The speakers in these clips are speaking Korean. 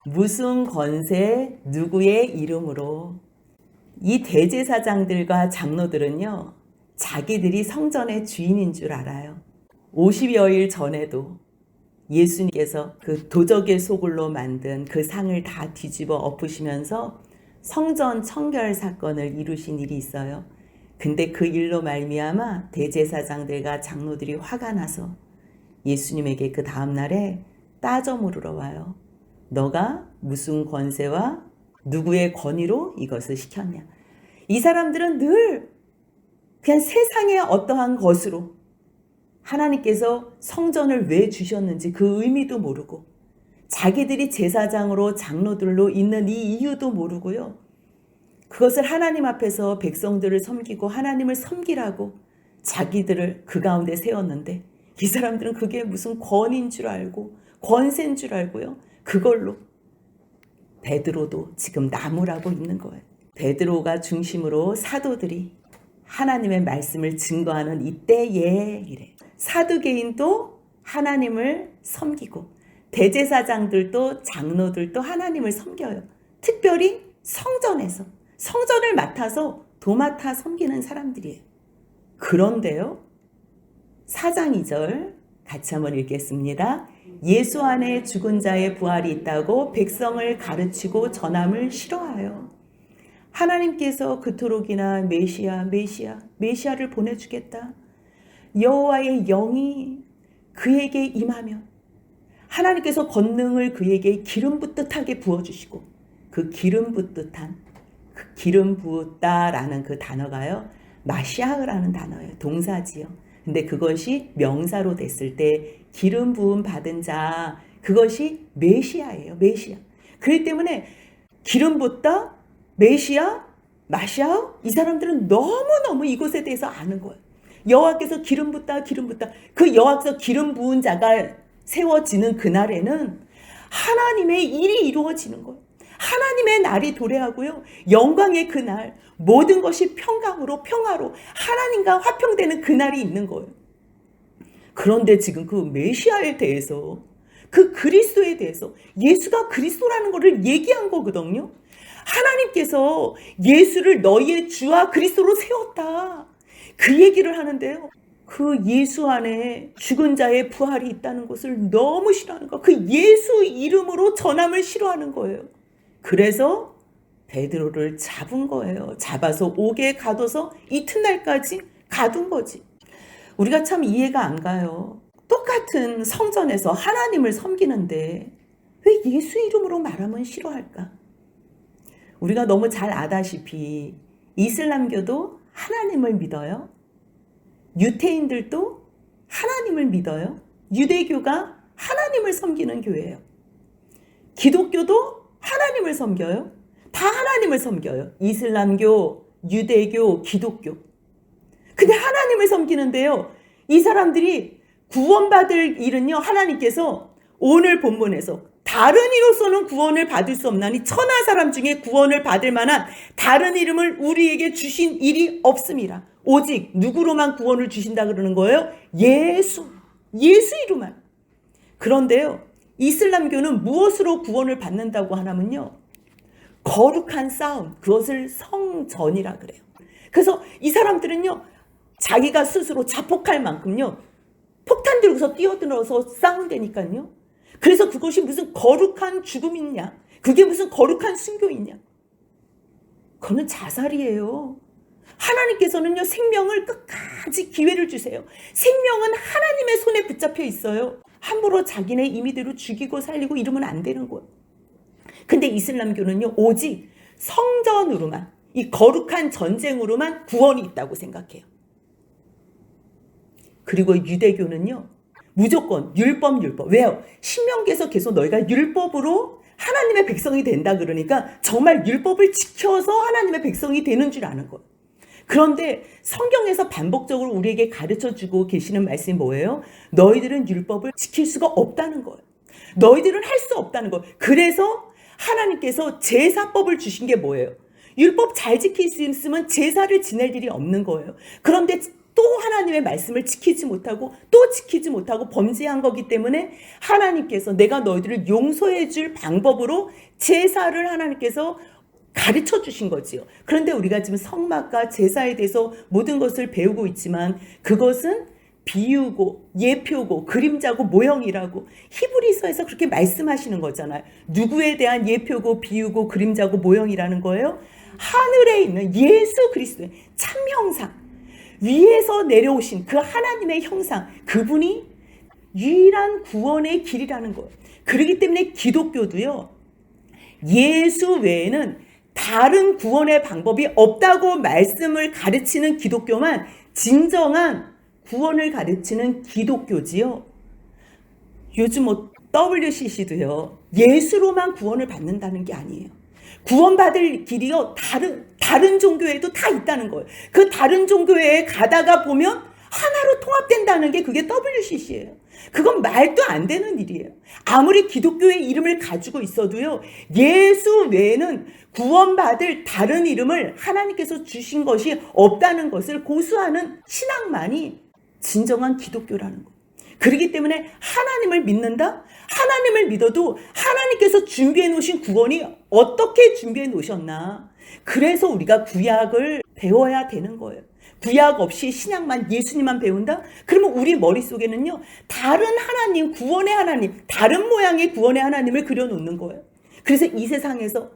무슨 권세, 누구의 이름으로. 이 대제사장들과 장로들은요, 자기들이 성전의 주인인 줄 알아요. 50여일 전에도 예수님께서 그 도적의 소굴로 만든 그 상을 다 뒤집어 엎으시면서 성전 청결 사건을 이루신 일이 있어요. 근데 그 일로 말미암아 대제사장들과 장로들이 화가 나서 예수님에게 그 다음날에 따져 물으러 와요. 너가 무슨 권세와 누구의 권위로 이것을 시켰냐. 이 사람들은 늘 그냥 세상의 어떠한 것으로 하나님께서 성전을 왜 주셨는지 그 의미도 모르고, 자기들이 제사장으로 장로들로 있는 이 이유도 모르고요, 그것을 하나님 앞에서 백성들을 섬기고 하나님을 섬기라고 자기들을 그 가운데 세웠는데, 이 사람들은 그게 무슨 권위인 줄 알고 권세인 줄 알고요, 그걸로 베드로도 지금 나무라고 있는 거예요. 베드로가 중심으로 사도들이 하나님의 말씀을 증거하는 이때에 이래. 사두개인도 하나님을 섬기고 대제사장들도 장로들도 하나님을 섬겨요. 특별히 성전에서 성전을 맡아서 도맡아 섬기는 사람들이에요. 그런데요, 4장 2절 같이 한번 읽겠습니다. 예수 안에 죽은 자의 부활이 있다고 백성을 가르치고 전함을 싫어하여 하나님께서 그토록이나 메시아를 보내주겠다. 여호와의 영이 그에게 임하면 하나님께서 권능을 그에게 기름 붓듯하게 부어주시고, 그 기름 붓듯한, 그 기름 부었다라는 그 단어가요, 마시아흐라는 단어예요. 동사지요. 근데 그것이 명사로 됐을 때 기름 부음 받은 자, 그것이 메시아예요. 메시아. 그렇기 때문에 기름 붓다, 메시아, 마시아, 이 사람들은 너무너무 이것에 대해서 아는 거예요. 여호와께서 기름 붓다. 그 여호와께서 기름 부은 자가 세워지는 그날에는 하나님의 일이 이루어지는 거예요. 하나님의 날이 도래하고요, 영광의 그날, 모든 것이 평강으로 평화로 하나님과 화평되는 그날이 있는 거예요. 그런데 지금 그 메시아에 대해서, 그 그리스도에 대해서, 예수가 그리스도라는 것을 얘기한 거거든요. 하나님께서 예수를 너희의 주와 그리스도로 세웠다, 그 얘기를 하는데요, 그 예수 안에 죽은 자의 부활이 있다는 것을 너무 싫어하는 거예요. 그 예수 이름으로 전함을 싫어하는 거예요. 그래서 베드로를 잡은 거예요. 잡아서 옥에 가둬서 이튿날까지 가둔 거지. 우리가 참 이해가 안 가요. 똑같은 성전에서 하나님을 섬기는데 왜 예수 이름으로 말하면 싫어할까? 우리가 너무 잘 아다시피 이슬람교도 하나님을 믿어요. 유태인들도 하나님을 믿어요. 유대교가 하나님을 섬기는 교회예요. 기독교도 하나님을 섬겨요. 다 하나님을 섬겨요. 이슬람교, 유대교, 기독교. 근데 하나님을 섬기는데요, 이 사람들이 구원받을 일은요, 하나님께서 오늘 본문에서 다른 이로서는 구원을 받을 수 없나니 천하 사람 중에 구원을 받을 만한 다른 이름을 우리에게 주신 일이 없음이라. 오직 누구로만 구원을 주신다 그러는 거예요? 예수 이름만. 그런데요, 이슬람교는 무엇으로 구원을 받는다고 하냐면요, 거룩한 싸움, 그것을 성전이라 그래요. 그래서 이 사람들은요, 자기가 스스로 자폭할 만큼요, 폭탄 들고서 뛰어들어서 싸운다니까요. 그래서 그것이 무슨 거룩한 죽음이냐, 그게 무슨 거룩한 순교이냐, 그거는 자살이에요. 하나님께서는요, 생명을 끝까지 기회를 주세요. 생명은 하나님의 손에 붙잡혀 있어요. 함부로 자기네 임의대로 죽이고 살리고 이러면 안 되는 거예요. 근데 이슬람교는요, 오직 성전으로만, 이 거룩한 전쟁으로만 구원이 있다고 생각해요. 그리고 유대교는요, 무조건 율법. 왜요? 신명기에서 계속 너희가 율법으로 하나님의 백성이 된다 그러니까 정말 율법을 지켜서 하나님의 백성이 되는 줄 아는 거예요. 그런데 성경에서 반복적으로 우리에게 가르쳐주고 계시는 말씀이 뭐예요? 너희들은 율법을 지킬 수가 없다는 거예요. 너희들은 할 수 없다는 거예요. 그래서 하나님께서 제사법을 주신 게 뭐예요? 율법 잘 지킬 수 있으면 제사를 지낼 일이 없는 거예요. 그런데 또 하나님의 말씀을 지키지 못하고 또 지키지 못하고 범죄한 거기 때문에 하나님께서 내가 너희들을 용서해 줄 방법으로 제사를 하나님께서 가르쳐 주신 거지요. 그런데 우리가 지금 성막과 제사에 대해서 모든 것을 배우고 있지만 그것은 비유고 예표고 그림자고 모형이라고 히브리서에서 그렇게 말씀하시는 거잖아요. 누구에 대한 예표고 비유고 그림자고 모형이라는 거예요? 하늘에 있는 예수 그리스도의 참 형상, 위에서 내려오신 그 하나님의 형상, 그분이 유일한 구원의 길이라는 거예요. 그렇기 때문에 기독교도요, 예수 외에는 다른 구원의 방법이 없다고 말씀을 가르치는 기독교만 진정한 구원을 가르치는 기독교지요. 요즘 WCC도요, 예수로만 구원을 받는다는 게 아니에요. 구원받을 길이요, 다른 종교에도 다 있다는 거예요. 그 다른 종교에 가다가 보면 하나로 통합된다는 게 그게 WCC예요. 그건 말도 안 되는 일이에요. 아무리 기독교의 이름을 가지고 있어도요, 예수 외에는 구원받을 다른 이름을 하나님께서 주신 것이 없다는 것을 고수하는 신앙만이 진정한 기독교라는 거예요. 그렇기 때문에 하나님을 믿는다? 하나님을 믿어도 하나님께서 준비해 놓으신 구원이 어떻게 준비해 놓으셨나? 그래서 우리가 구약을 배워야 되는 거예요. 구약 없이 신약만, 예수님만 배운다? 그러면 우리 머릿속에는요, 다른 하나님, 구원의 하나님, 다른 모양의 구원의 하나님을 그려놓는 거예요. 그래서 이 세상에서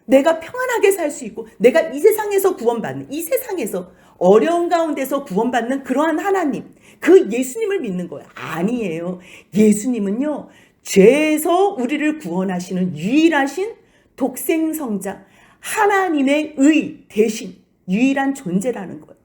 내가 평안하게 살 수 있고, 내가 이 세상에서 구원받는, 이 세상에서 어려운 가운데서 구원받는 그러한 하나님, 그 예수님을 믿는 거예요. 아니에요. 예수님은요, 죄에서 우리를 구원하시는 유일하신 독생성자, 하나님의 의 대신 유일한 존재라는 거예요.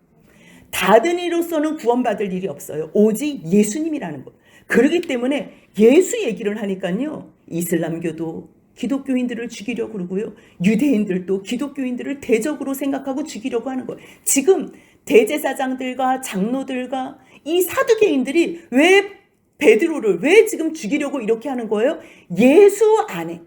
다른 이로서는 구원받을 일이 없어요. 오직 예수님이라는 거예요. 그렇기 때문에 예수 얘기를 하니까요, 이슬람교도 기독교인들을 죽이려고 그러고요, 유대인들도 기독교인들을 대적으로 생각하고 죽이려고 하는 거예요. 지금 대제사장들과 장로들과 이 사두개인들이 왜 베드로를 왜 지금 죽이려고 이렇게 하는 거예요? 예수 안에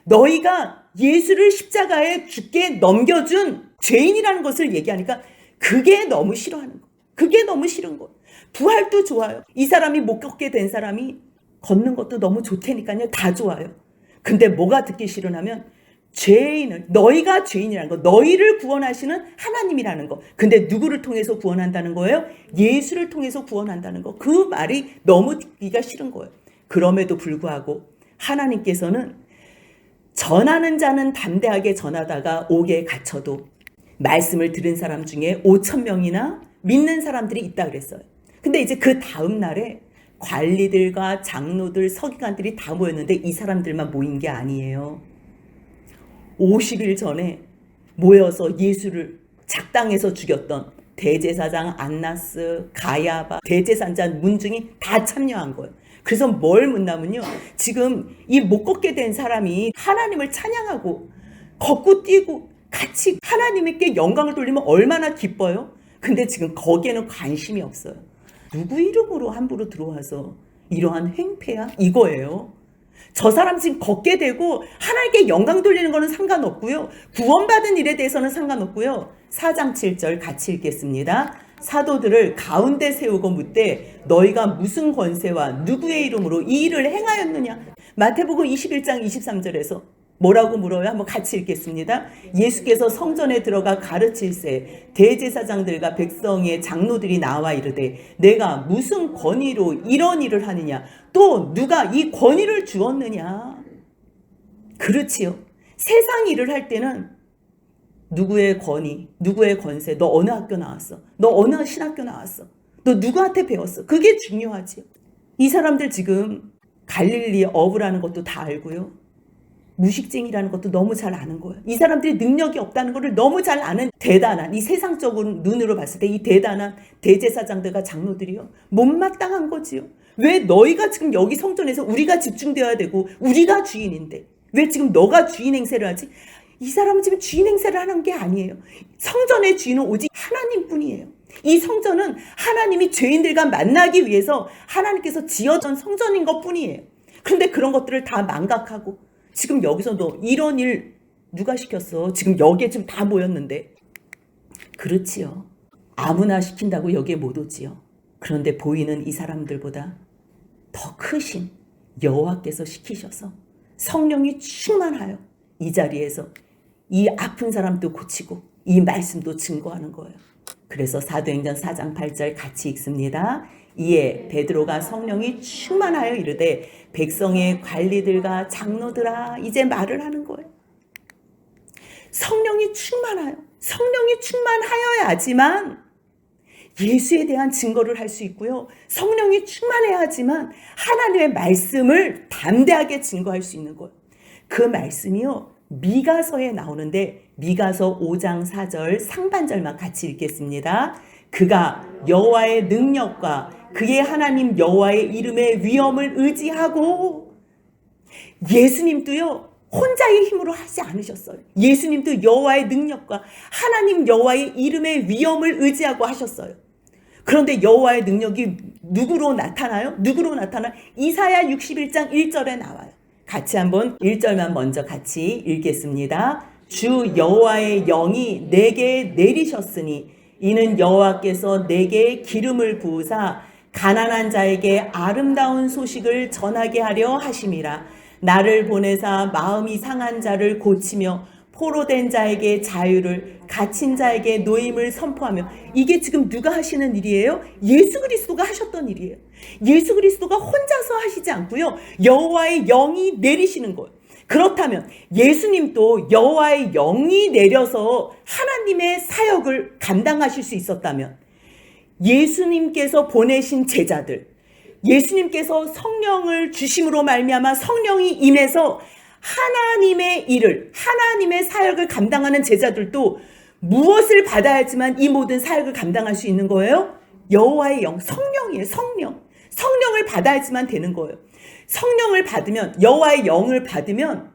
너희가 예수를 십자가에 죽게 넘겨준 죄인이라는 것을 얘기하니까 그게 너무 싫어하는 거. 그게 너무 싫은 거. 부활도 좋아요. 이 사람이 못 걷게 된 사람이 걷는 것도 너무 좋다니까요. 다 좋아요. 근데 뭐가 듣기 싫으냐면 죄인을, 너희가 죄인이라는 거, 너희를 구원하시는 하나님이라는 거. 근데 누구를 통해서 구원한다는 거예요? 예수를 통해서 구원한다는 거. 그 말이 너무 듣기가 싫은 거예요. 그럼에도 불구하고 하나님께서는 전하는 자는 담대하게 전하다가 옥에 갇혀도 말씀을 들은 사람 중에 5,000명이나 믿는 사람들이 있다 그랬어요. 근데 이제 그 다음 날에 관리들과 장로들, 서기관들이 다 모였는데 이 사람들만 모인 게 아니에요. 50일 전에 모여서 예수를 작당해서 죽였던 대제사장 안나스, 가야바, 대제사장 문중이 다 참여한 거예요. 그래서 뭘 묻냐면요, 지금 이 못 걷게 된 사람이 하나님을 찬양하고 걷고 뛰고 같이 하나님께 영광을 돌리면 얼마나 기뻐요? 근데 지금 거기에는 관심이 없어요. 누구 이름으로 함부로 들어와서 이러한 행패야? 이거예요. 저 사람 지금 걷게 되고 하나님께 영광 돌리는 거는 상관없고요, 구원받은 일에 대해서는 상관없고요. 4장 7절 같이 읽겠습니다. 사도들을 가운데 세우고 묻되 너희가 무슨 권세와 누구의 이름으로 이 일을 행하였느냐? 마태복음 21장 23절에서 뭐라고 물어요? 한번 같이 읽겠습니다. 예수께서 성전에 들어가 가르칠새 대제사장들과 백성의 장로들이 나와 이르되 내가 무슨 권위로 이런 일을 하느냐? 또 누가 이 권위를 주었느냐? 그렇지요. 세상 일을 할 때는 누구의 권위, 누구의 권세, 너 어느 학교 나왔어? 너 어느 신학교 나왔어? 너 누구한테 배웠어? 그게 중요하지요. 이 사람들 지금 갈릴리 어부라는 것도 다 알고요, 무식쟁이라는 것도 너무 잘 아는 거예요. 이 사람들이 능력이 없다는 것을 너무 잘 아는 대단한, 이 세상적으로 눈으로 봤을 때 이 대단한 대제사장들과 장로들이요, 못마땅한 거지요. 왜 너희가 지금 여기 성전에서 우리가 집중되어야 되고 우리가 주인인데 왜 지금 너가 주인 행세를 하지? 이 사람은 지금 주인 행세를 하는 게 아니에요. 성전의 주인은 오직 하나님뿐이에요. 이 성전은 하나님이 죄인들과 만나기 위해서 하나님께서 지어준 성전인 것뿐이에요. 그런데 그런 것들을 다 망각하고 지금 여기서 너 이런 일 누가 시켰어? 지금 여기에 지금 다 모였는데. 그렇지요. 아무나 시킨다고 여기에 못 오지요. 그런데 보이는 이 사람들보다 더 크신 여호와께서 시키셔서 성령이 충만하여 이 자리에서 이 아픈 사람도 고치고 이 말씀도 증거하는 거예요. 그래서 사도행전 4장 8절 같이 읽습니다. 이에 베드로가 성령이 충만하여 이르되 백성의 관리들과 장로들아, 이제 말을 하는 거예요. 성령이 충만하여, 성령이 충만하여야지만 예수에 대한 증거를 할 수 있고요. 성령이 충만해야지만 하나님의 말씀을 담대하게 증거할 수 있는 거예요. 그 말씀이요, 미가서에 나오는데 미가서 5장 4절 상반절만 같이 읽겠습니다. 그가 여호와의 능력과 그의 하나님 여호와의 이름의 위엄을 의지하고, 예수님도요 혼자의 힘으로 하지 않으셨어요. 예수님도 여호와의 능력과 하나님 여호와의 이름의 위엄을 의지하고 하셨어요. 그런데 여호와의 능력이 누구로 나타나요? 누구로 나타나? 이사야 61장 1절에 나와요. 같이 한번 1절만 먼저 같이 읽겠습니다. 주 여호와의 영이 내게 내리셨으니 이는 여호와께서 내게 기름을 부으사 가난한 자에게 아름다운 소식을 전하게 하려 하심이라. 나를 보내사 마음이 상한 자를 고치며 포로된 자에게 자유를, 갇힌 자에게 노임을 선포하며. 이게 지금 누가 하시는 일이에요? 예수 그리스도가 하셨던 일이에요. 예수 그리스도가 혼자서 하시지 않고요, 여호와의 영이 내리시는 거예요. 그렇다면 예수님도 여호와의 영이 내려서 하나님의 사역을 감당하실 수 있었다면, 예수님께서 보내신 제자들, 예수님께서 성령을 주심으로 말미암아 성령이 임해서 하나님의 일을, 하나님의 사역을 감당하는 제자들도 무엇을 받아야지만 이 모든 사역을 감당할 수 있는 거예요? 여호와의 영, 성령이에요. 성령을 받아야지만 되는 거예요. 성령을 받으면, 여호와의 영을 받으면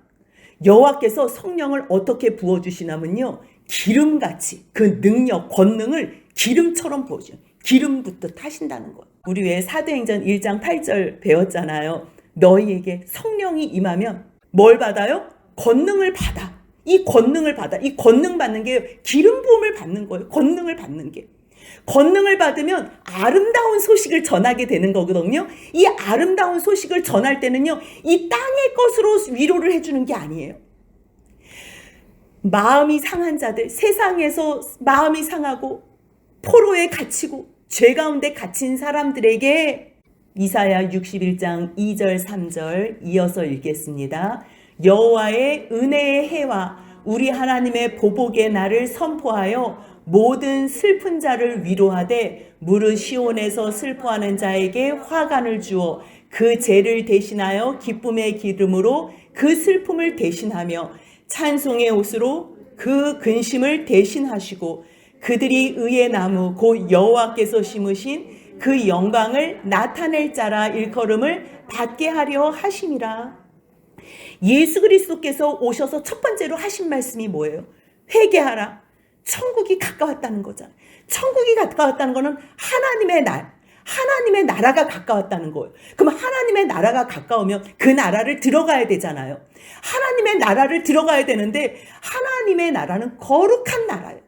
여호와께서 성령을 어떻게 부어주시냐면요, 기름같이 그 능력, 권능을 기름처럼 부어줘요. 기름부터 타신다는 거예요. 우리 왜 사도행전 1장 8절 배웠잖아요. 너희에게 성령이 임하면 뭘 받아요? 권능을 받아. 이 권능을 받아. 이 권능 받는 게 기름 부음을 받는 거예요. 권능을 받는 게. 권능을 받으면 아름다운 소식을 전하게 되는 거거든요. 이 아름다운 소식을 전할 때는요, 이 땅의 것으로 위로를 해주는 게 아니에요. 마음이 상한 자들, 세상에서 마음이 상하고 포로에 갇히고 죄 가운데 갇힌 사람들에게 이사야 61장 2절 3절 이어서 읽겠습니다. 여호와의 은혜의 해와 우리 하나님의 보복의 날을 선포하여 모든 슬픈 자를 위로하되 무릇 시온에서 슬퍼하는 자에게 화관을 주어 그 죄를 대신하여 기쁨의 기름으로 그 슬픔을 대신하며 찬송의 옷으로 그 근심을 대신하시고 그들이 의의 나무 곧 여호와께서 심으신 그 영광을 나타낼 자라 일컬음을 받게 하려 하심이라. 예수 그리스도께서 오셔서 첫 번째로 하신 말씀이 뭐예요? 회개하라. 천국이 가까웠다는 거잖아요. 천국이 가까웠다는 거는 하나님의 날, 하나님의 나라가 가까웠다는 거예요. 그럼 하나님의 나라가 가까우면 그 나라를 들어가야 되잖아요. 하나님의 나라를 들어가야 되는데 하나님의 나라는 거룩한 나라예요.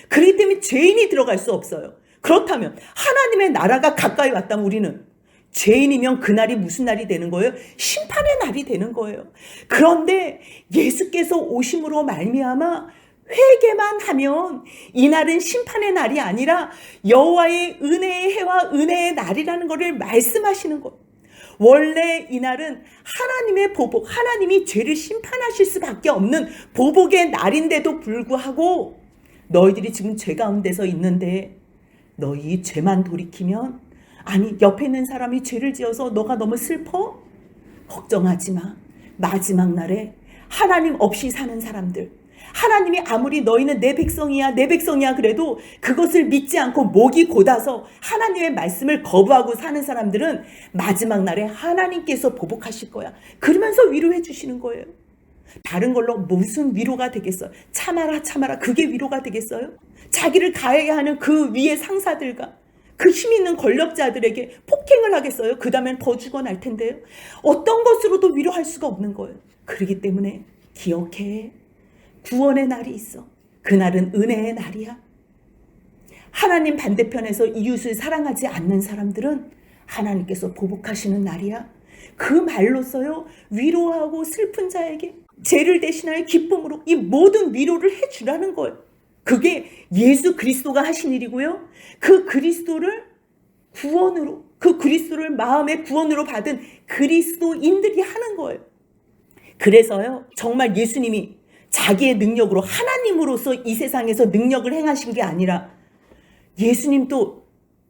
그렇기 때문에 죄인이 들어갈 수 없어요. 그렇다면 하나님의 나라가 가까이 왔다면 우리는 죄인이면 그날이 무슨 날이 되는 거예요? 심판의 날이 되는 거예요. 그런데 예수께서 오심으로 말미암아 회개만 하면 이날은 심판의 날이 아니라 여호와의 은혜의 해와 은혜의 날이라는 것을 말씀하시는 거예요. 원래 이날은 하나님의 보복, 하나님이 죄를 심판하실 수밖에 없는 보복의 날인데도 불구하고 너희들이 지금 죄 가운데서 있는데 너희 죄만 돌이키면, 아니 옆에 있는 사람이 죄를 지어서 너가 너무 슬퍼? 걱정하지 마. 마지막 날에 하나님 없이 사는 사람들, 하나님이 아무리 너희는 내 백성이야 내 백성이야 그래도 그것을 믿지 않고 목이 곧아서 하나님의 말씀을 거부하고 사는 사람들은 마지막 날에 하나님께서 보복하실 거야. 그러면서 위로해 주시는 거예요. 다른 걸로 무슨 위로가 되겠어요? 참아라 참아라, 그게 위로가 되겠어요? 자기를 가해야 하는 그 위의 상사들과 그 힘 있는 권력자들에게 폭행을 하겠어요? 그 다음엔 더 죽어날 텐데요. 어떤 것으로도 위로할 수가 없는 거예요. 그렇기 때문에 기억해. 구원의 날이 있어. 그날은 은혜의 날이야. 하나님 반대편에서 이웃을 사랑하지 않는 사람들은 하나님께서 보복하시는 날이야. 그 말로써요, 위로하고 슬픈 자에게 죄를 대신하여 기쁨으로 이 모든 위로를 해주라는 거예요. 그게 예수 그리스도가 하신 일이고요. 그 그리스도를 구원으로, 그 그리스도를 마음의 구원으로 받은 그리스도인들이 하는 거예요. 그래서요, 정말 예수님이 자기의 능력으로 하나님으로서 이 세상에서 능력을 행하신 게 아니라 예수님도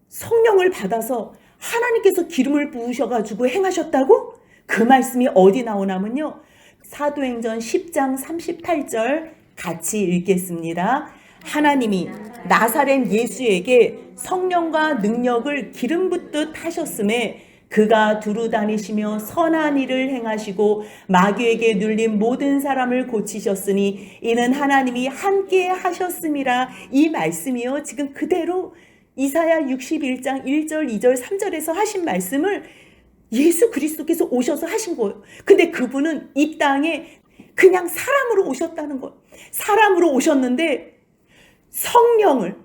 성령을 받아서 하나님께서 기름을 부으셔가지고 행하셨다고? 그 말씀이 어디 나오냐면요, 사도행전 10장 38절 같이 읽겠습니다. 하나님이 나사렛 예수에게 성령과 능력을 기름 붓듯 하셨음에 그가 두루 다니시며 선한 일을 행하시고 마귀에게 눌린 모든 사람을 고치셨으니 이는 하나님이 함께 하셨음이라. 이 말씀이요, 지금 그대로 이사야 61장 1절 2절 3절에서 하신 말씀을 예수 그리스도께서 오셔서 하신 거예요. 근데 그분은 이 땅에 그냥 사람으로 오셨다는 거예요. 사람으로 오셨는데 성령을,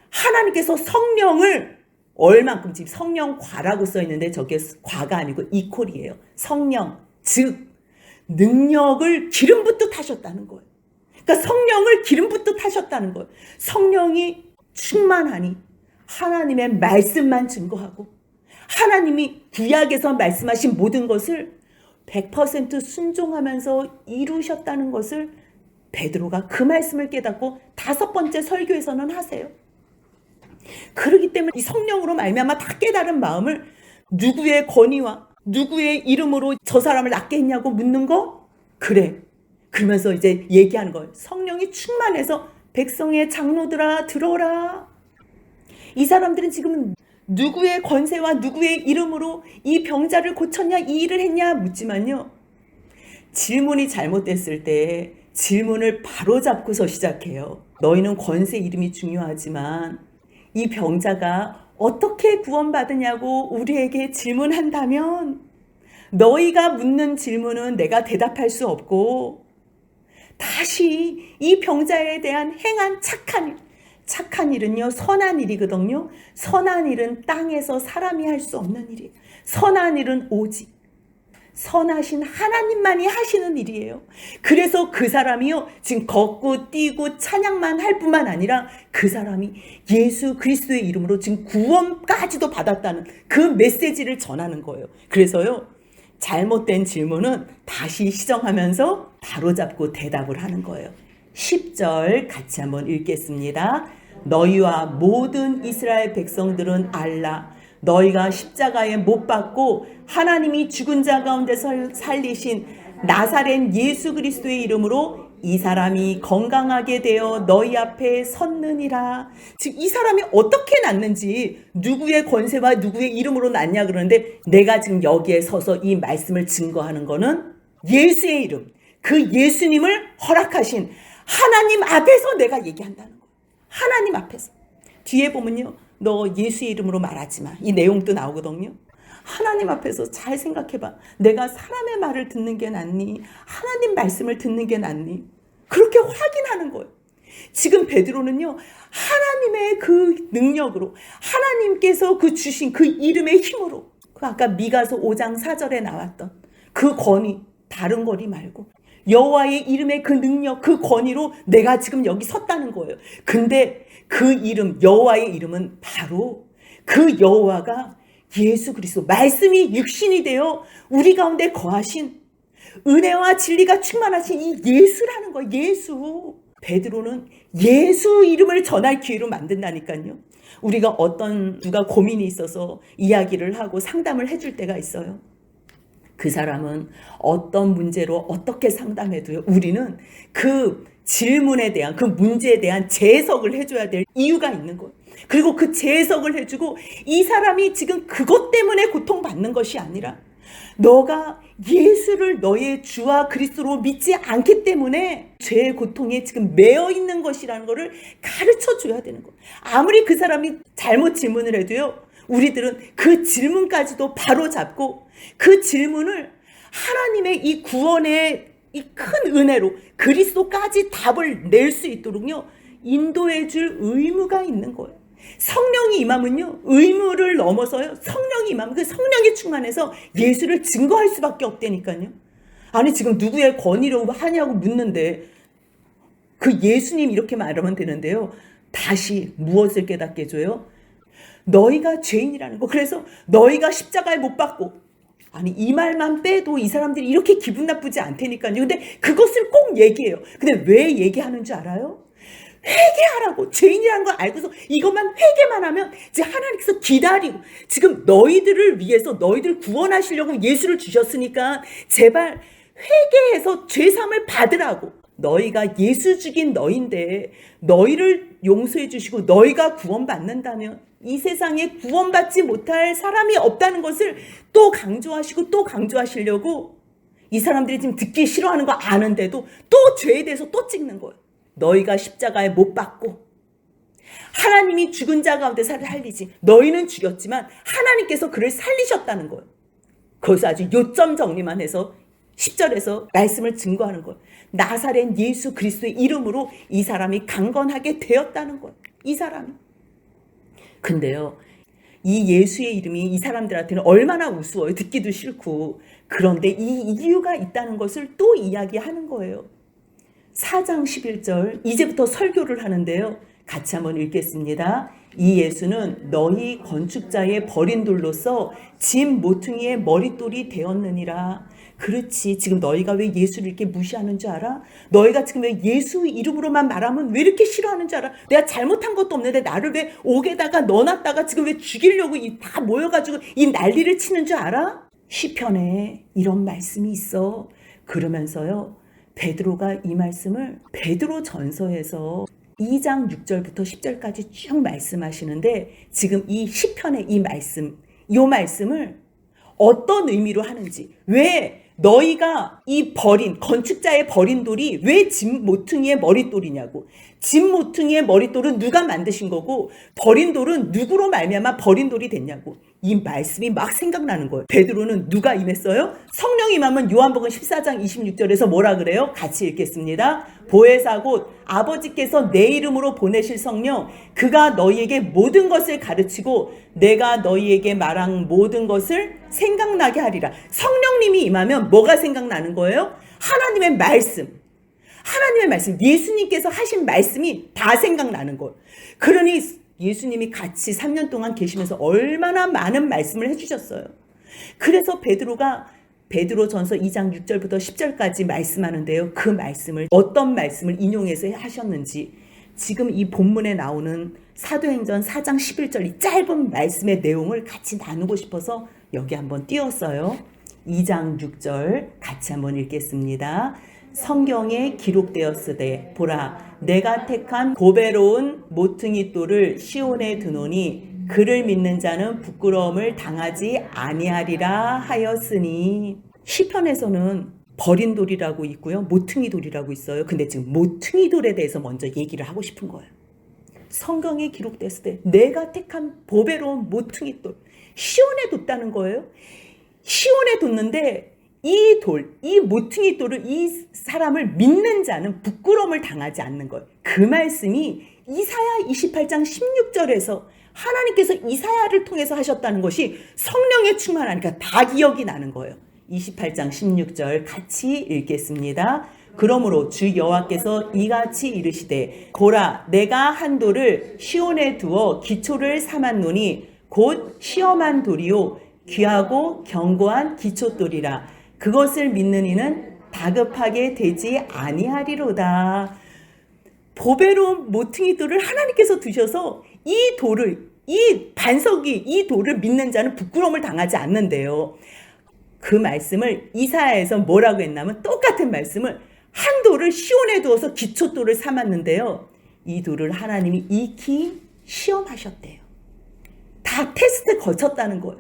하나님께서 성령을 얼만큼, 지금 성령과라고 써있는데 저게 과가 아니고 이퀄이에요. 성령, 즉 능력을 기름 붓듯 하셨다는 거예요. 그러니까 성령을 기름 붓듯 하셨다는 거예요. 성령이 충만하니 하나님의 말씀만 증거하고 하나님이 구약에서 말씀하신 모든 것을 100% 순종하면서 이루셨다는 것을 베드로가 그 말씀을 깨닫고 5번째 설교에서는 하세요. 그렇기 때문에 이 성령으로 말미암아 다 깨달은 마음을 누구의 권위와 누구의 이름으로 저 사람을 낫게 했냐고 묻는 거? 그래. 그러면서 이제 얘기하는 거예요. 성령이 충만해서 백성의 장로들아 들어라. 이 사람들은 지금 누구의 권세와 누구의 이름으로 이 병자를 고쳤냐, 이 일을 했냐 묻지만요, 질문이 잘못됐을 때 질문을 바로 잡고서 시작해요. 너희는 권세 이름이 중요하지만 이 병자가 어떻게 구원받으냐고 우리에게 질문한다면 너희가 묻는 질문은 내가 대답할 수 없고 다시 이 병자에 대한 행한 착한 일은요, 선한 일이거든요. 선한 일은 땅에서 사람이 할 수 없는 일이에요. 선한 일은 오직 선하신 하나님만이 하시는 일이에요. 그래서 그 사람이요, 지금 걷고 뛰고 찬양만 할 뿐만 아니라 그 사람이 예수 그리스도의 이름으로 지금 구원까지도 받았다는 그 메시지를 전하는 거예요. 그래서요, 잘못된 질문은 다시 시정하면서 바로잡고 대답을 하는 거예요. 10절 같이 한번 읽겠습니다. 너희와 모든 이스라엘 백성들은 알라. 너희가 십자가에 못 박고 하나님이 죽은 자 가운데서 살리신 나사렛 예수 그리스도의 이름으로 이 사람이 건강하게 되어 너희 앞에 섰느니라. 즉 이 사람이 어떻게 낫는지, 누구의 권세와 누구의 이름으로 낫냐 그러는데, 내가 지금 여기에 서서 이 말씀을 증거하는 거는 예수의 이름, 그 예수님을 허락하신 하나님 앞에서 내가 얘기한다는 거예요. 하나님 앞에서. 뒤에 보면요, 너 예수의 이름으로 말하지 마, 이 내용도 나오거든요. 하나님 앞에서 잘 생각해봐. 내가 사람의 말을 듣는 게 낫니, 하나님 말씀을 듣는 게 낫니? 그렇게 확인하는 거예요. 지금 베드로는요, 하나님의 그 능력으로, 하나님께서 그 주신 그 이름의 힘으로, 그 아까 미가서 5장 4절에 나왔던 그 권위, 다른 권위 말고 여호와의 이름의 그 능력, 그 권위로 내가 지금 여기 섰다는 거예요. 근데 그 이름, 여호와의 이름은 바로 그 여호와가 예수 그리스도, 말씀이 육신이 되어 우리 가운데 거하신 은혜와 진리가 충만하신 이 예수라는 거예요. 예수. 베드로는 예수 이름을 전할 기회로 만든다니까요. 우리가 누가 고민이 있어서 이야기를 하고 상담을 해줄 때가 있어요. 그 사람은 어떤 문제로 어떻게 상담해도요, 우리는 그 질문에 대한, 그 문제에 대한 재해석을 해줘야 될 이유가 있는 거예요. 그리고 그 재해석을 해주고, 이 사람이 지금 그것 때문에 고통받는 것이 아니라 너가 예수를 너의 주와 그리스도로 믿지 않기 때문에 죄의 고통에 지금 매여 있는 것이라는 것을 가르쳐 줘야 되는 거예요. 아무리 그 사람이 잘못 질문을 해도요, 우리들은 그 질문까지도 바로 잡고 그 질문을 하나님의 이 구원의 이 큰 은혜로 그리스도까지 답을 낼 수 있도록요, 인도해 줄 의무가 있는 거예요. 성령이 임하면요, 의무를 넘어서요, 성령이 임하면 그 성령이 충만해서 예수를 증거할 수밖에 없다니까요. 아니 지금 누구의 권위로 하냐고 묻는데 그 예수님 이렇게 말하면 되는데요. 다시 무엇을 깨닫게 해줘요? 너희가 죄인이라는 거. 그래서 너희가 십자가에 못 박고, 아니 이 말만 빼도 이 사람들이 이렇게 기분 나쁘지 않다니까요. 근데 그것을 꼭 얘기해요. 근데 왜 얘기하는 줄 알아요? 회개하라고. 죄인이라는 걸 알고서 이것만 회개만 하면 이제 하나님께서 기다리고, 지금 너희들을 위해서 너희들 구원하시려고 예수를 주셨으니까 제발 회개해서 죄사함을 받으라고. 너희가 예수 죽인 너희인데 너희를 용서해 주시고 너희가 구원받는다면 이 세상에 구원받지 못할 사람이 없다는 것을 또 강조하시고 또 강조하시려고, 이 사람들이 지금 듣기 싫어하는 거 아는데도 또 죄에 대해서 또 찍는 거예요. 너희가 십자가에 못 박고 하나님이 죽은 자 가운데 살리지, 너희는 죽였지만 하나님께서 그를 살리셨다는 거예요. 거기서 아주 요점 정리만 해서 10절에서 말씀을 증거하는 거예요. 나사렛 예수 그리스도의 이름으로 이 사람이 강건하게 되었다는 거예요. 이 사람이. 근데요, 이 예수의 이름이 이 사람들한테는 얼마나 우스워요. 듣기도 싫고. 그런데 이 이유가 있다는 것을 또 이야기하는 거예요. 4장 11절, 이제부터 설교를 하는데요. 같이 한번 읽겠습니다. 이 예수는 너희 건축자의 버린 돌로서 짐 모퉁이의 머릿돌이 되었느니라. 그렇지. 지금 너희가 왜 예수를 이렇게 무시하는 줄 알아? 너희가 지금 왜 예수 이름으로만 말하면 왜 이렇게 싫어하는 줄 알아? 내가 잘못한 것도 없는데 나를 왜 옥에다가 넣어놨다가 지금 왜 죽이려고 다 모여가지고 이 난리를 치는 줄 알아? 시편에 이런 말씀이 있어. 그러면서요, 베드로가 이 말씀을 베드로 전서에서 2장 6절부터 10절까지 쭉 말씀하시는데, 지금 이 시편의 이 말씀을 어떤 의미로 하는지, 왜 너희가 이 건축자의 버린 돌이 왜 짐 모퉁이의 머릿돌이냐고. 짐 모퉁이의 머릿돌은 누가 만드신 거고 버린 돌은 누구로 말미암아 버린 돌이 됐냐고. 이 말씀이 막 생각나는 거예요. 베드로는 누가 임했어요? 성령이 임하면 요한복음 14장 26절에서 뭐라 그래요? 같이 읽겠습니다. 보혜사 곧 아버지께서 내 이름으로 보내실 성령, 그가 너희에게 모든 것을 가르치고 내가 너희에게 말한 모든 것을 생각나게 하리라. 성령님이 임하면 뭐가 생각나는 거예요? 하나님의 말씀. 하나님의 말씀, 예수님께서 하신 말씀이 다 생각나는 거예요. 그러니 예수님이 같이 3년 동안 계시면서 얼마나 많은 말씀을 해주셨어요. 그래서 베드로전서 2장 6절부터 10절까지 말씀하는데요. 그 말씀을, 어떤 말씀을 인용해서 하셨는지 지금 이 본문에 나오는 사도행전 4장 11절 이 짧은 말씀의 내용을 같이 나누고 싶어서 여기 한번 띄웠어요. 2장 6절 같이 한번 읽겠습니다. 성경에 기록되었으되 보라, 내가 택한 보배로운 모퉁이 돌을 시온에 두노니 그를 믿는 자는 부끄러움을 당하지 아니하리라 하였으니. 시편에서는 버린 돌이라고 있고요, 모퉁이 돌이라고 있어요. 근데 지금 모퉁이 돌에 대해서 먼저 얘기를 하고 싶은 거예요. 성경에 기록됐을 때 내가 택한 보배로운 모퉁이 돌, 시온에 뒀다는 거예요. 시온에 뒀는데 이 모퉁이 돌을, 이 사람을 믿는 자는 부끄러움을 당하지 않는 거예요. 그 말씀이 이사야 28장 16절에서 하나님께서 이사야를 통해서 하셨다는 것이 성령에 충만하니까 다 기억이 나는 거예요. 28장 16절 같이 읽겠습니다. 그러므로 주 여호와께서 이같이 이르시되 보라, 내가 한 돌을 시온에 두어 기초를 삼았노니 곧 시험한 돌이요 귀하고 견고한 기초돌이라. 그것을 믿는 이는 다급하게 되지 아니하리로다. 보배로운 모퉁이 돌을 하나님께서 두셔서 이 돌을, 이 반석이, 이 돌을 믿는 자는 부끄러움을 당하지 않는데요. 그 말씀을 이사야에서 뭐라고 했냐면 똑같은 말씀을, 한 돌을 시온에 두어서 기초돌을 삼았는데요. 이 돌을 하나님이 익히 시험하셨대요. 다 테스트 거쳤다는 거예요.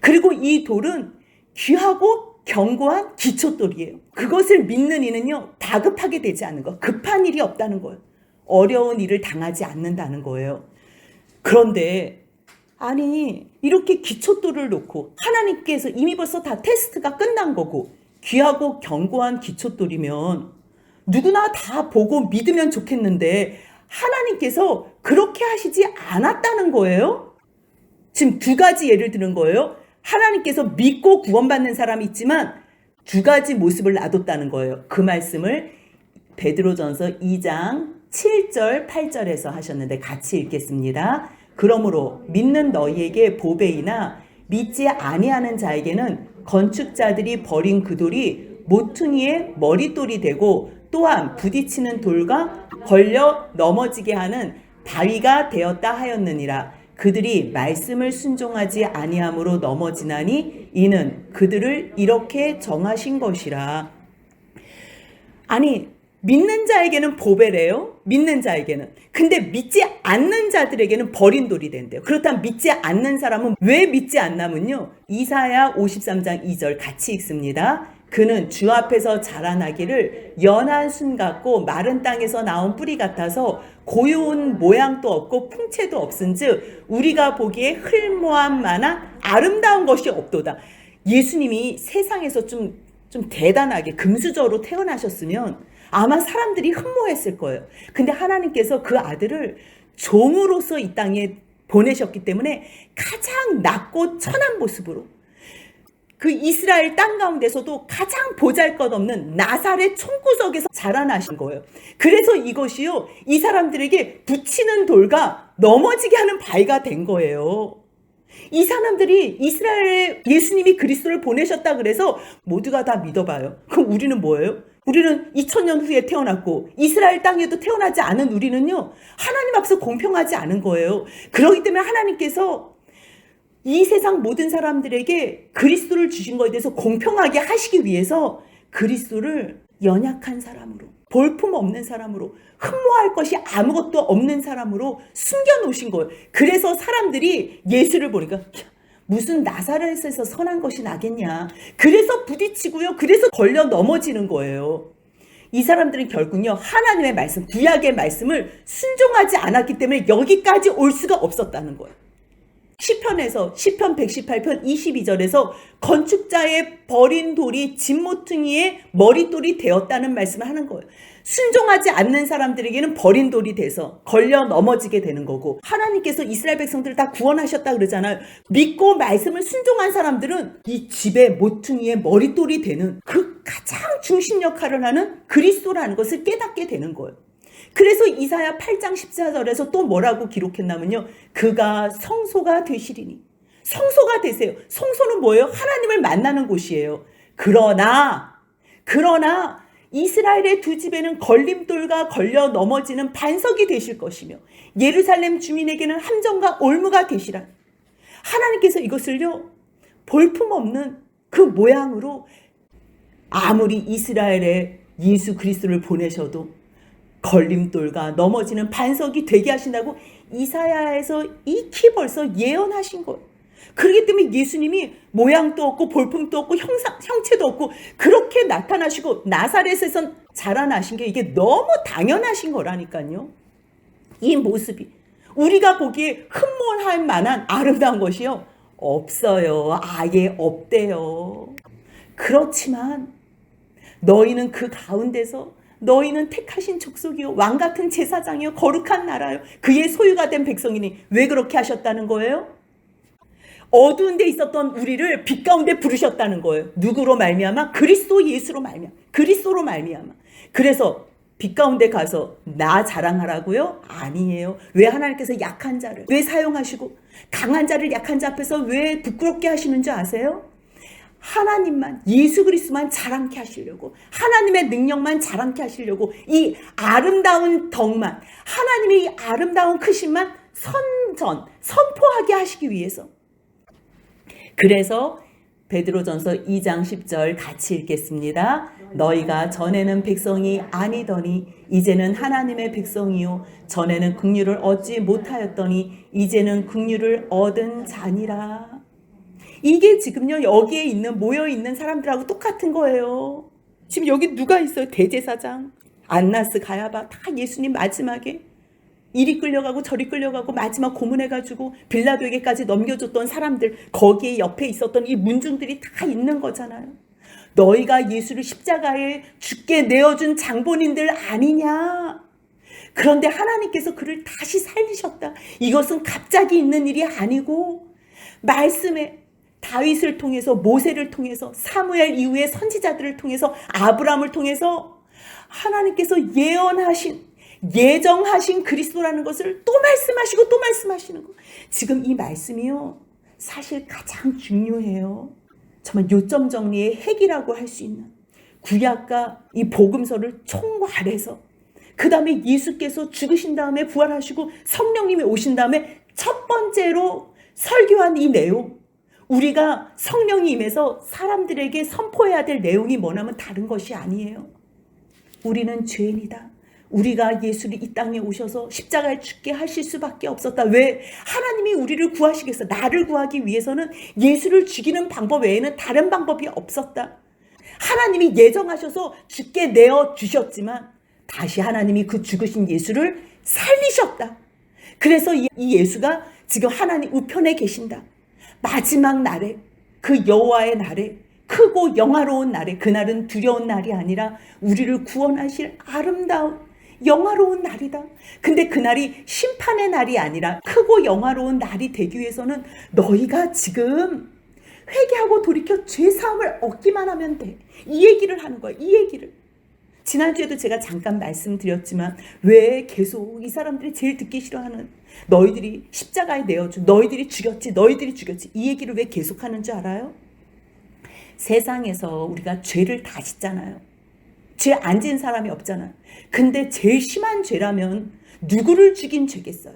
그리고 이 돌은 귀하고 견고한 기초돌이에요. 그것을 믿는 이는요, 다급하게 되지 않는 거, 급한 일이 없다는 거예요. 어려운 일을 당하지 않는다는 거예요. 그런데 아니, 이렇게 기초돌을 놓고 하나님께서 이미 벌써 다 테스트가 끝난 거고 귀하고 견고한 기초돌이면 누구나 다 보고 믿으면 좋겠는데 하나님께서 그렇게 하시지 않았다는 거예요. 지금 두 가지 예를 드는 거예요. 하나님께서 믿고 구원받는 사람이 있지만 두 가지 모습을 놔뒀다는 거예요. 그 말씀을 베드로전서 2장 7절 8절에서 하셨는데 같이 읽겠습니다. 그러므로 믿는 너희에게 보배이나 믿지 아니하는 자에게는 건축자들이 버린 그 돌이 모퉁이의 머릿돌이 되고 또한 부딪히는 돌과 걸려 넘어지게 하는 바위가 되었다 하였느니라. 그들이 말씀을 순종하지 아니함으로 넘어지나니 이는 그들을 이렇게 정하신 것이라. 아니, 믿는 자에게는 보배래요. 믿는 자에게는. 근데 믿지 않는 자들에게는 버린 돌이 된대요. 그렇다면 믿지 않는 사람은 왜 믿지 않냐면요. 이사야 53장 2절 같이 읽습니다. 그는 주 앞에서 자라나기를 연한 순 같고 마른 땅에서 나온 뿌리 같아서 고요한 모양도 없고 풍채도 없은즉 우리가 보기에 흘모한 만한 아름다운 것이 없도다. 예수님이 세상에서 좀 대단하게 금수저로 태어나셨으면 아마 사람들이 흠모했을 거예요. 근데 하나님께서 그 아들을 종으로서 이 땅에 보내셨기 때문에 가장 낮고 천한 모습으로 그 이스라엘 땅 가운데서도 가장 보잘것없는 나사렛 총구석에서 자라나신 거예요. 그래서 이것이요, 이 사람들에게 붙이는 돌과 넘어지게 하는 바위가 된 거예요. 이 사람들이 이스라엘에 예수님이 그리스도를 보내셨다 그래서 모두가 다 믿어봐요. 그럼 우리는 뭐예요? 우리는 2000년 후에 태어났고 이스라엘 땅에도 태어나지 않은 우리는요, 하나님 앞에서 공평하지 않은 거예요. 그렇기 때문에 하나님께서 이 세상 모든 사람들에게 그리스도를 주신 것에 대해서 공평하게 하시기 위해서 그리스도를 연약한 사람으로, 볼품없는 사람으로, 흠모할 것이 아무것도 없는 사람으로 숨겨놓으신 거예요. 그래서 사람들이 예수를 보니까 무슨 나사렛에서 선한 것이 나겠냐. 그래서 부딪히고요. 그래서 걸려 넘어지는 거예요. 이 사람들은 결국요, 하나님의 말씀, 구약의 말씀을 순종하지 않았기 때문에 여기까지 올 수가 없었다는 거예요. 시편 118편 22절에서 건축자의 버린 돌이 진모퉁이의 머릿돌이 되었다는 말씀을 하는 거예요. 순종하지 않는 사람들에게는 버린 돌이 돼서 걸려 넘어지게 되는 거고, 하나님께서 이스라엘 백성들을 다 구원하셨다 그러잖아요. 믿고 말씀을 순종한 사람들은 이 집의 모퉁이의 머릿돌이 되는 그 가장 중심 역할을 하는 그리스도라는 것을 깨닫게 되는 거예요. 그래서 이사야 8장 14절에서 또 뭐라고 기록했냐면요, 그가 성소가 되시리니. 성소가 되세요. 성소는 뭐예요? 하나님을 만나는 곳이에요. 그러나 이스라엘의 두 집에는 걸림돌과 걸려 넘어지는 반석이 되실 것이며 예루살렘 주민에게는 함정과 올무가 되시라. 하나님께서 이것을요, 볼품없는 그 모양으로 아무리 이스라엘에 예수 그리스도를 보내셔도 걸림돌과 넘어지는 반석이 되게 하신다고 이사야에서 익히 벌써 예언하신 거예요. 그렇기 때문에 예수님이 모양도 없고 볼품도 없고 형체도 없고 그렇게 나타나시고 나사렛에서 자라나신 게 이게 너무 당연하신 거라니까요. 이 모습이 우리가 보기에 흠모할 만한 아름다운 것이요, 없어요. 아예 없대요. 그렇지만 너희는 그 가운데서 너희는 택하신 족속이요, 왕같은 제사장이요, 거룩한 나라요, 그의 소유가 된 백성이니. 왜 그렇게 하셨다는 거예요? 어두운 데 있었던 우리를 빛 가운데 부르셨다는 거예요. 누구로 말미암아? 그리스도 예수로 말미암아. 그리스도로 말미암아. 그래서 빛 가운데 가서 나 자랑하라고요? 아니에요. 왜 하나님께서 약한 자를 왜 사용하시고 강한 자를 약한 자 앞에서 왜 부끄럽게 하시는 줄 아세요? 하나님만, 예수 그리스도만 자랑케 하시려고, 하나님의 능력만 자랑케 하시려고, 이 아름다운 덕만, 하나님의 이 아름다운 크심만 선포하게 하시기 위해서. 그래서 베드로전서 2장 10절 같이 읽겠습니다. 너희가 전에는 백성이 아니더니 이제는 하나님의 백성이요, 전에는 긍휼을 얻지 못하였더니 이제는 긍휼을 얻은 자니라. 이게 지금요, 여기에 있는 모여있는 사람들하고 똑같은 거예요. 지금 여기 누가 있어요? 대제사장, 안나스, 가야바, 다 예수님 마지막에 이리 끌려가고 저리 끌려가고 마지막 고문해가지고 빌라도에게까지 넘겨줬던 사람들, 거기에 옆에 있었던 이 문중들이 다 있는 거잖아요. 너희가 예수를 십자가에 죽게 내어준 장본인들 아니냐? 그런데 하나님께서 그를 다시 살리셨다. 이것은 갑자기 있는 일이 아니고 말씀에 다윗을 통해서, 모세를 통해서, 사무엘 이후의 선지자들을 통해서, 아브라함을 통해서 하나님께서 예정하신 그리스도라는 것을 또 말씀하시고 또 말씀하시는 거. 지금 이 말씀이요, 사실 가장 중요해요. 정말 요점 정리의 핵이라고 할 수 있는 구약과 이 복음서를 총괄해서, 그 다음에 예수께서 죽으신 다음에 부활하시고 성령님이 오신 다음에 첫 번째로 설교한 이 내용, 우리가 성령이 임해서 사람들에게 선포해야 될 내용이 뭐냐면 다른 것이 아니에요. 우리는 죄인이다. 우리가 예수를 이 땅에 오셔서 십자가에 죽게 하실 수밖에 없었다. 왜? 하나님이 우리를 구하시겠어. 나를 구하기 위해서는 예수를 죽이는 방법 외에는 다른 방법이 없었다. 하나님이 예정하셔서 죽게 내어주셨지만 다시 하나님이 그 죽으신 예수를 살리셨다. 그래서 이 예수가 지금 하나님 우편에 계신다. 마지막 날에, 그 여호와의 날에, 크고 영화로운 날에, 그날은 두려운 날이 아니라 우리를 구원하실 아름다운 영화로운 날이다. 근데 그날이 심판의 날이 아니라 크고 영화로운 날이 되기 위해서는 너희가 지금 회개하고 돌이켜 죄사함을 얻기만 하면 돼. 이 얘기를 하는 거야. 이 얘기를. 지난주에도 제가 잠깐 말씀드렸지만 왜 계속 이 사람들이 제일 듣기 싫어하는, 너희들이 십자가에 내어준, 너희들이 죽였지 이 얘기를 왜 계속하는 줄 알아요? 세상에서 우리가 죄를 다 짓잖아요. 죄 안 지은 사람이 없잖아요. 근데 제일 심한 죄라면 누구를 죽인 죄겠어요?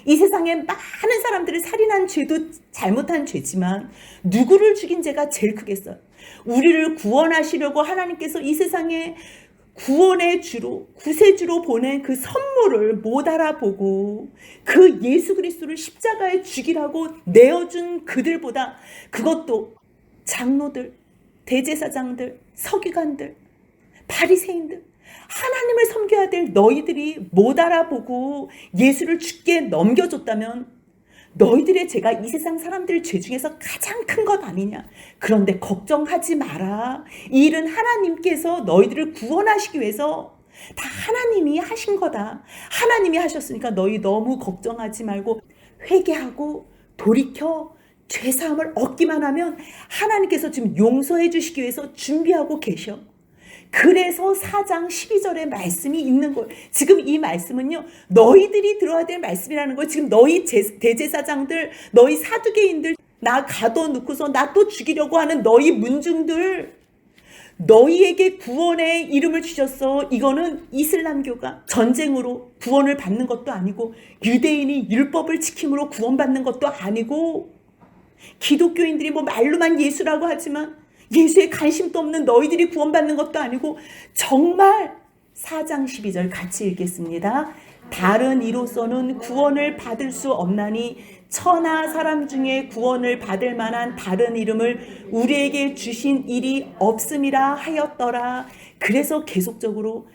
이 세상에 많은 사람들을 살인한 죄도 잘못한 죄지만 누구를 죽인 죄가 제일 크겠어요? 우리를 구원하시려고 하나님께서 이 세상에 구원의 주로, 구세주로 보낸 그 선물을 못 알아보고 그 예수 그리스도를 십자가에 죽이라고 내어준 그들보다, 그것도 장로들, 대제사장들, 서기관들, 바리새인들, 하나님을 섬겨야 될 너희들이 못 알아보고 예수를 죽게 넘겨줬다면 너희들의 죄가 이 세상 사람들 죄 중에서 가장 큰 것 아니냐. 그런데 걱정하지 마라. 이 일은 하나님께서 너희들을 구원하시기 위해서 다 하나님이 하신 거다. 하나님이 하셨으니까 너희 너무 걱정하지 말고 회개하고 돌이켜 죄사함을 얻기만 하면 하나님께서 지금 용서해 주시기 위해서 준비하고 계셔. 그래서 4장 12절의 말씀이 있는 거예요. 지금 이 말씀은요, 너희들이 들어야 될 말씀이라는 거예요. 지금 너희 대제사장들, 너희 사두개인들, 나 가둬놓고서 나 또 죽이려고 하는 너희 문중들, 너희에게 구원의 이름을 주셨어. 이거는 이슬람교가 전쟁으로 구원을 받는 것도 아니고, 유대인이 율법을 지킴으로 구원받는 것도 아니고, 기독교인들이 뭐 말로만 예수라고 하지만 예수에 관심도 없는 너희들이 구원받는 것도 아니고, 정말 4장 12절 같이 읽겠습니다. 다른 이로서는 구원을 받을 수 없나니 천하 사람 중에 구원을 받을 만한 다른 이름을 우리에게 주신 일이 없음이라 하였더라. 그래서 계속적으로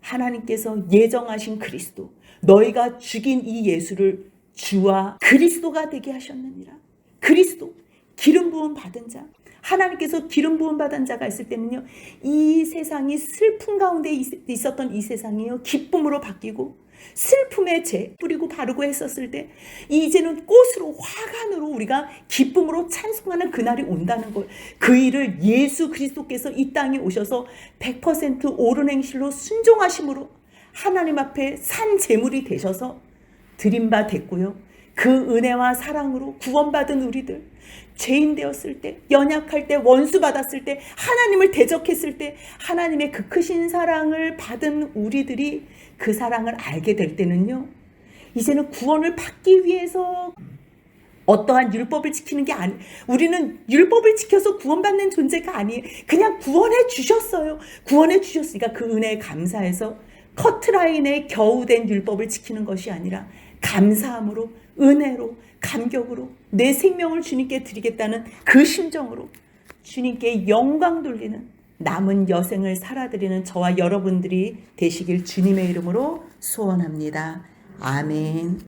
하나님께서 예정하신 그리스도, 너희가 죽인 이 예수를 주와 그리스도가 되게 하셨느니라. 그리스도, 기름 부음 받은 자. 하나님께서 기름 부음 받은 자가 있을 때는요, 이 세상이 슬픔 가운데 있었던 이 세상이요, 기쁨으로 바뀌고, 슬픔의 재 뿌리고 바르고 했었을 때 이제는 꽃으로, 화관으로 우리가 기쁨으로 찬송하는 그날이 온다는 거예요. 그 일을 예수 그리스도께서 이 땅에 오셔서 100% 옳은 행실로 순종하심으로 하나님 앞에 산 제물이 되셔서 드린 바 됐고요. 그 은혜와 사랑으로 구원받은 우리들, 죄인 되었을 때, 연약할 때, 원수 받았을 때, 하나님을 대적했을 때 하나님의 그 크신 사랑을 받은 우리들이 그 사랑을 알게 될 때는요, 이제는 구원을 받기 위해서 어떠한 율법을 지키는 게 아니, 우리는 율법을 지켜서 구원받는 존재가 아니에요. 그냥 구원해 주셨어요. 구원해 주셨으니까 그 은혜에 감사해서 커트라인에 겨우된 율법을 지키는 것이 아니라 감사함으로, 은혜로, 감격으로 내 생명을 주님께 드리겠다는 그 심정으로 주님께 영광 돌리는 남은 여생을 살아드리는 저와 여러분들이 되시길 주님의 이름으로 소원합니다. 아멘.